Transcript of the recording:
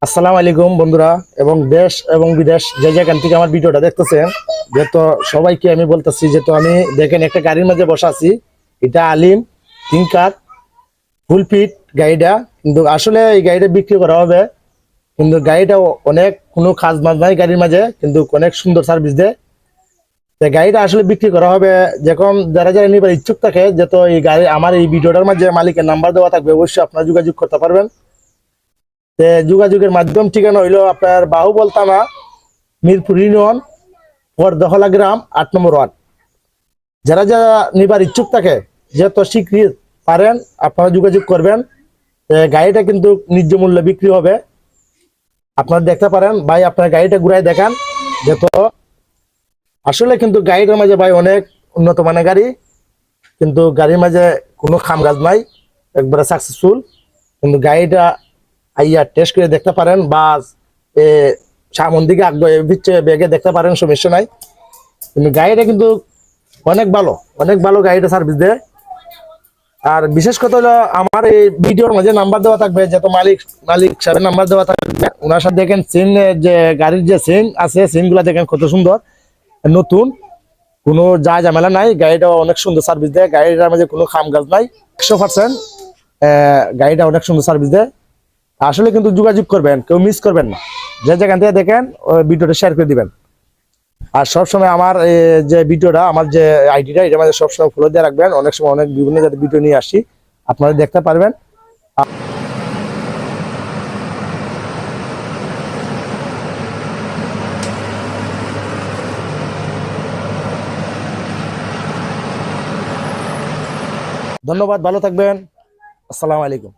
আসসালামু আলাইকুম বন্ধুরা এবং দেশ এবং বিদেশ যে যেখান থেকে আমার ভিডিওটা দেখতেছেন, যেহেতু সবাইকে আমি বলতেছি, যেহেতু আমি দেখেন একটা গাড়ির মাঝে বসে আছি। এটা আলিম থিঙ্কার ফুল ফিট গাড়িটা, কিন্তু আসলে এই গাড়িটা বিক্রি করা হবে। কিন্তু গাড়িটা অনেক কোনো কাজ মাজ নাই গাড়ির মাঝে, কিন্তু অনেক সুন্দর সার্ভিস দেয়। তো গাড়িটা আসলে বিক্রি করা হবে। যখন যারা যারা নিবার ইচ্ছুক থাকে, যেহেতু এই গাড়ি আমার এই ভিডিওটার মাঝে মালিকের নাম্বার দেওয়া থাকবে, অবশ্যই আপনারা যোগাযোগ করতে পারবেন। যোগাযোগের মাধ্যম ঠিকানা হইলো আপনার বাহুবল থানা, মিরপুর ইউনিয়ন, দহলা গ্রাম, 8 নম্বর ওয়ার্ড। যারা যারা নিবার ইচ্ছুক থাকে, যত শীঘ্রই পারেন আপনারা যোগাযোগ করবেন। গাড়িটা কিন্তু ন্যায্য মূল্যে বিক্রি হবে। আপনারা দেখতে পারেন ভাই, আপনার গাড়িটা ঘুরাই দেখান। যেহেতু আসলে কিন্তু গাড়িটার মাঝে ভাই অনেক উন্নত মানের গাড়ি, কিন্তু গাড়ির মাঝে কোনো খামগাজ নাই, একবারে সাকসেসফুল। কিন্তু গাড়িটা আইয়া টেস্ট করে দেখতে পারেন, বা সামন দিকে আগে পিছিয়ে বেগে দেখতে পারেন, সমস্যা নাই। কিন্তু গাড়িটা কিন্তু অনেক ভালো, অনেক ভালো গাড়িটা সার্ভিস দেয়। আর বিশেষ কথা হলো আমার এই ভিডিওর মাঝে নাম্বার দেওয়া থাকবে, যত মালিক মালিক সাহেবের নাম্বার দেওয়া থাকবে। ওনার সাথে দেখেন সিন, যে গাড়ির যে সিন আছে, সিন গুলা দেখেন কত সুন্দর, নতুন, কোনো যা ঝামেলা নাই। গাড়িটা অনেক সুন্দর সার্ভিস দেয়, গাড়িটার মাঝে কোনো খাম গাছ নাই, 100%। গাড়িটা অনেক সুন্দর সার্ভিস দেয়। আসলে কিন্তু যোগাযোগ করবেন, কেউ মিস করবেন না। যে যেখান থেকে দেখেন ওই ভিডিওটা শেয়ার করে দিবেন। আর সবসময় আমার যে ভিডিওটা, আমার যে আইডিটা, এটা মাঝে সবসময় ফলো দিয়ে রাখবেন। অনেক সময় অনেক বিভিন্ন জাতের ভিডিও নিয়ে আসি, আপনারা দেখতে পারবেন। ধন্যবাদ, ভালো থাকবেন। আসসালামু আলাইকুম।